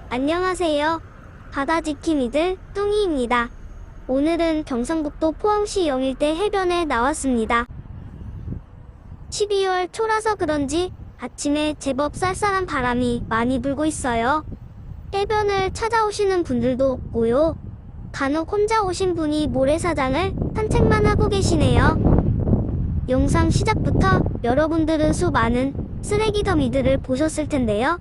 안녕하세요. 바다지킴이들 뚱이입니다. 오늘은 경상북도 포항시 영일대 해변에 나왔습니다. 12월 초라서 그런지 아침에 제법 쌀쌀한 바람이 많이 불고 있어요. 해변을 찾아오시는 분들도 없고요. 간혹 혼자 오신 분이 모래사장을 산책만 하고 계시네요. 영상 시작부터 여러분들은 수많은 쓰레기 더미들을 보셨을 텐데요.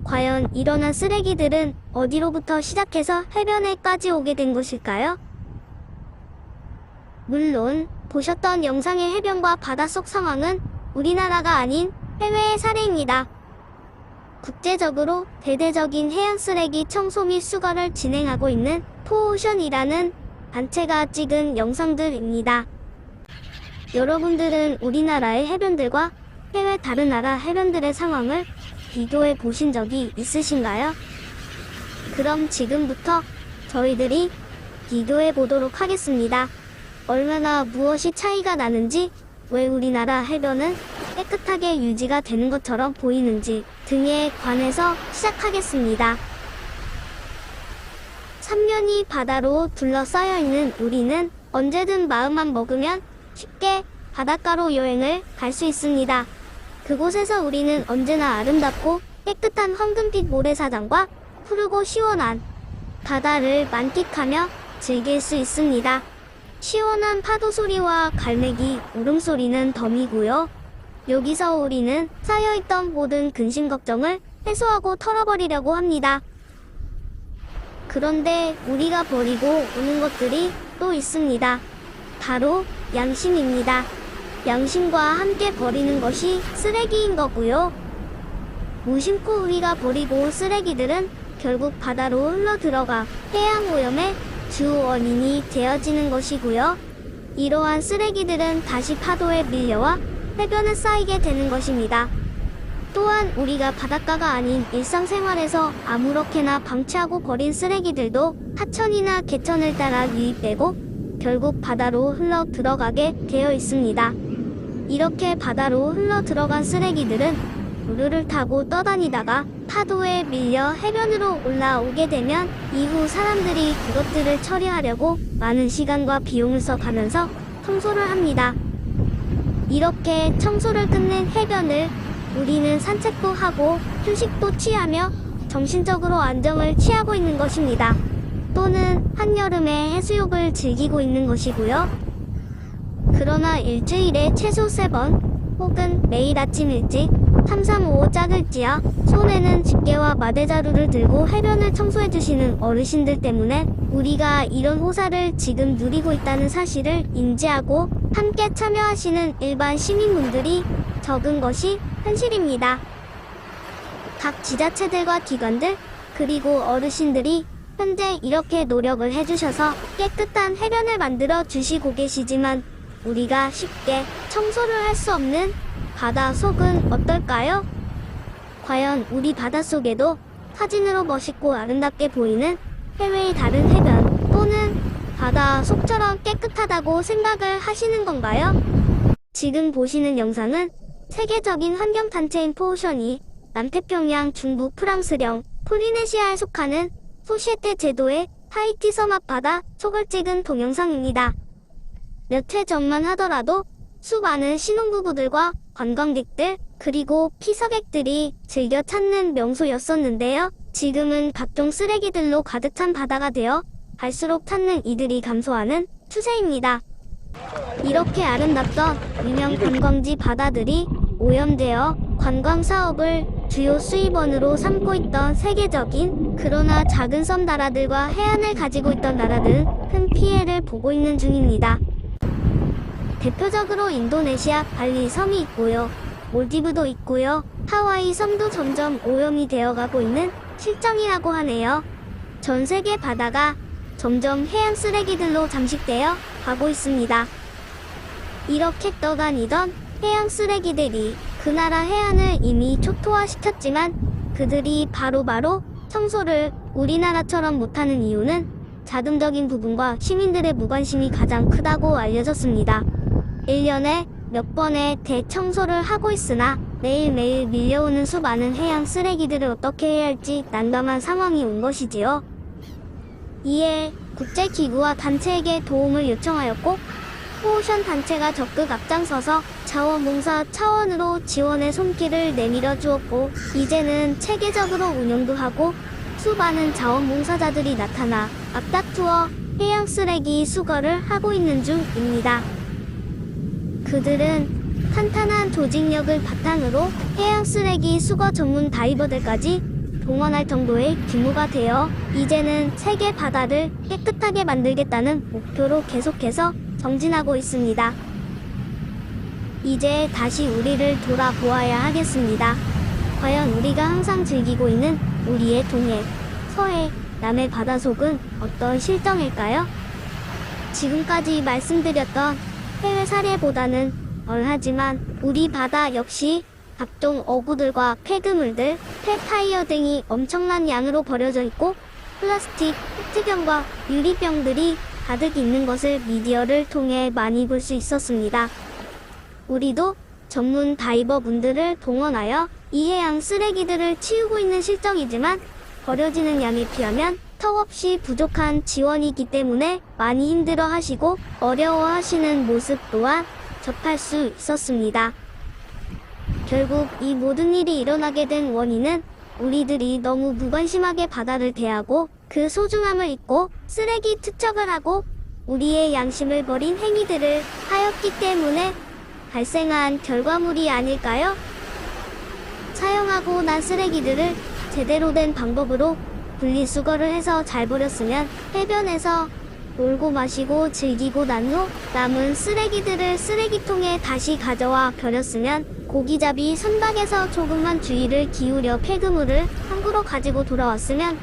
과연 일어난 쓰레기들은 어디로부터 시작해서 해변에까지 오게 된 것일까요? 물론 보셨던 영상의 해변과 바닷속 상황은 우리나라가 아닌 해외의 사례입니다. 국제적으로 대대적인 해양 쓰레기 청소 및 수거를 진행하고 있는 포오션이라는 단체가 찍은 영상들입니다. 여러분들은 우리나라의 해변들과 해외 다른 나라 해변들의 상황을 비교해 보신 적이 있으신가요? 그럼 지금부터 저희들이 비교해 보도록 하겠습니다. 얼마나 무엇이 차이가 나는지, 왜 우리나라 해변은 깨끗하게 유지가 되는 것처럼 보이는지 등에 관해서 시작하겠습니다. 삼면이 바다로 둘러싸여 있는 우리는 언제든 마음만 먹으면 쉽게 바닷가로 여행을 갈 수 있습니다. 그곳에서 우리는 언제나 아름답고 깨끗한 황금빛 모래사장과 푸르고 시원한 바다를 만끽하며 즐길 수 있습니다. 시원한 파도 소리와 갈매기 울음소리는 덤이고요. 여기서 우리는 쌓여있던 모든 근심 걱정을 해소하고 털어버리려고 합니다. 그런데 우리가 버리고 오는 것들이 또 있습니다. 바로 양심입니다. 양심과 함께 버리는 것이 쓰레기인 거고요. 무심코 우리가 버리고 쓰레기들은 결국 바다로 흘러들어가 해양오염의 주 원인이 되어지는 것이고요. 이러한 쓰레기들은 다시 파도에 밀려와 해변에 쌓이게 되는 것입니다. 또한 우리가 바닷가가 아닌 일상생활에서 아무렇게나 방치하고 버린 쓰레기들도 하천이나 개천을 따라 유입되고 결국 바다로 흘러 들어가게 되어 있습니다. 이렇게 바다로 흘러 들어간 쓰레기들은 우르를 타고 떠다니다가 파도에 밀려 해변으로 올라오게 되면 이후 사람들이 그것들을 처리하려고 많은 시간과 비용을 써가면서 청소를 합니다. 이렇게 청소를 끝낸 해변을 우리는 산책도 하고 휴식도 취하며 정신적으로 안정을 취하고 있는 것입니다. 또는 한여름에 해수욕을 즐기고 있는 것이고요. 그러나 일주일에 최소 3번 혹은 매일 아침 일찍 335 짝을지어 손에는 집게와 마대자루를 들고 해변을 청소해 주시는 어르신들 때문에 우리가 이런 호사를 지금 누리고 있다는 사실을 인지하고 함께 참여하시는 일반 시민분들이 적은 것이 현실입니다. 각 지자체들과 기관들 그리고 어르신들이 현재 이렇게 노력을 해주셔서 깨끗한 해변을 만들어 주시고 계시지만 우리가 쉽게 청소를 할 수 없는 바다 속은 어떨까요? 과연 우리 바닷속에도 사진으로 멋있고 아름답게 보이는 해외의 다른 해변 또는 바다 속처럼 깨끗하다고 생각을 하시는 건가요? 지금 보시는 영상은 세계적인 환경단체인 포오션이 남태평양 중부 프랑스령 폴리네시아에 속하는 소시에테 제도의 하이티 섬 앞 바다 속을 찍은 동영상입니다. 몇 해 전만 하더라도 수많은 신혼부부들과 관광객들 그리고 피서객들이 즐겨 찾는 명소였었는데요. 지금은 각종 쓰레기들로 가득 찬 바다가 되어 갈수록 찾는 이들이 감소하는 추세입니다. 이렇게 아름답던 유명 관광지 바다들이 오염되어 관광 사업을 주요 수입원으로 삼고 있던 세계적인 그러나 작은 섬 나라들과 해안을 가지고 있던 나라들은 큰 피해를 보고 있는 중입니다. 대표적으로 인도네시아 발리 섬이 있고요. 몰디브도 있고요. 하와이 섬도 점점 오염이 되어가고 있는 실정이라고 하네요. 전 세계 바다가 점점 해양 쓰레기들로 잠식되어 가고 있습니다. 이렇게 떠다니던 해양 쓰레기들이 그 나라 해안을 이미 초토화시켰지만 그들이 바로바로 청소를 우리나라처럼 못하는 이유는 자금적인 부분과 시민들의 무관심이 가장 크다고 알려졌습니다. 1년에 몇 번의 대청소를 하고 있으나 매일매일 밀려오는 수많은 해양 쓰레기들을 어떻게 해야 할지 난감한 상황이 온 것이지요. 이에 국제기구와 단체에게 도움을 요청하였고 코오션 단체가 적극 앞장서서 자원봉사 차원으로 지원의 손길을 내밀어 주었고 이제는 체계적으로 운영도 하고 수많은 자원봉사자들이 나타나 앞다투어 해양 쓰레기 수거를 하고 있는 중입니다. 그들은 탄탄한 조직력을 바탕으로 해양 쓰레기 수거 전문 다이버들까지 동원할 정도의 규모가 되어 이제는 세계 바다를 깨끗하게 만들겠다는 목표로 계속해서 정진하고 있습니다. 이제 다시 우리를 돌아보아야 하겠습니다. 과연 우리가 항상 즐기고 있는 우리의 동해, 서해, 남해 바다속은 어떤 실정일까요? 지금까지 말씀드렸던 해외 사례보다는 덜하지만 우리 바다 역시 각종 어구들과 폐기물들, 폐타이어 등이 엄청난 양으로 버려져 있고 플라스틱, 페트병과 유리병들이 가득 있는 것을 미디어를 통해 많이 볼 수 있었습니다. 우리도 전문 다이버 분들을 동원하여 이 해양 쓰레기들을 치우고 있는 실정이지만 버려지는 양에 비하면 턱없이 부족한 지원이기 때문에 많이 힘들어 하시고 어려워하시는 모습 또한 접할 수 있었습니다. 결국 이 모든 일이 일어나게 된 원인은 우리들이 너무 무관심하게 바다를 대하고 그 소중함을 잊고 쓰레기 투척을 하고 우리의 양심을 버린 행위들을 하였기 때문에 발생한 결과물이 아닐까요? 사용하고 난 쓰레기들을 제대로 된 방법으로 분리수거를 해서 잘 버렸으면 해변에서 놀고 마시고 즐기고 난 후 남은 쓰레기들을 쓰레기통에 다시 가져와 버렸으면 고기잡이 선박에서 조금만 주의를 기울여 폐기물을 항구로 가지고 돌아왔으면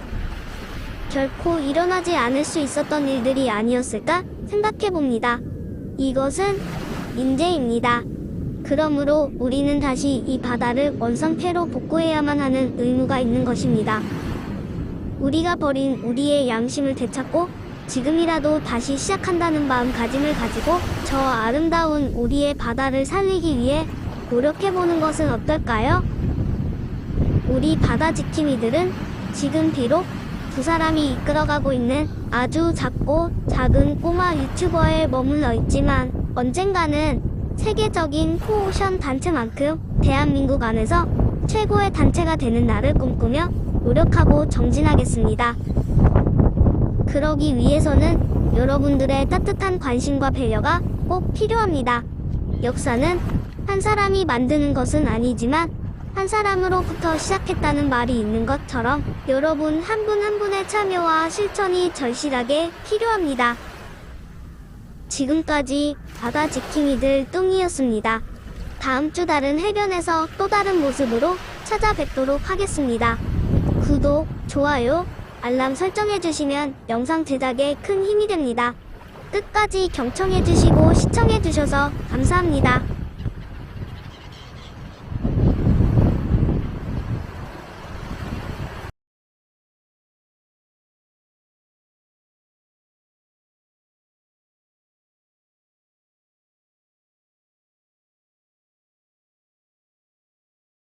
결코 일어나지 않을 수 있었던 일들이 아니었을까 생각해봅니다. 이것은 인재입니다. 그러므로 우리는 다시 이 바다를 원상태로 복구해야만 하는 의무가 있는 것입니다. 우리가 버린 우리의 양심을 되찾고 지금이라도 다시 시작한다는 마음가짐을 가지고 저 아름다운 우리의 바다를 살리기 위해 노력해보는 것은 어떨까요? 우리 바다 지킴이들은 지금 비록 두 사람이 이끌어가고 있는 아주 작고 작은 꼬마 유튜버에 머물러 있지만 언젠가는 세계적인 코오션 단체만큼 대한민국 안에서 최고의 단체가 되는 날을 꿈꾸며 노력하고 정진하겠습니다. 그러기 위해서는 여러분들의 따뜻한 관심과 배려가 꼭 필요합니다. 역사는 한 사람이 만드는 것은 아니지만 한 사람으로부터 시작했다는 말이 있는 것처럼 여러분 한 분 한 분의 참여와 실천이 절실하게 필요합니다. 지금까지 바다 지킴이들 뚱이었습니다. 다음 주 다른 해변에서 또 다른 모습으로 찾아뵙도록 하겠습니다. 구독, 좋아요, 알람 설정해주시면 영상 제작에 큰 힘이 됩니다. 끝까지 경청해주시고 시청해주셔서 감사합니다.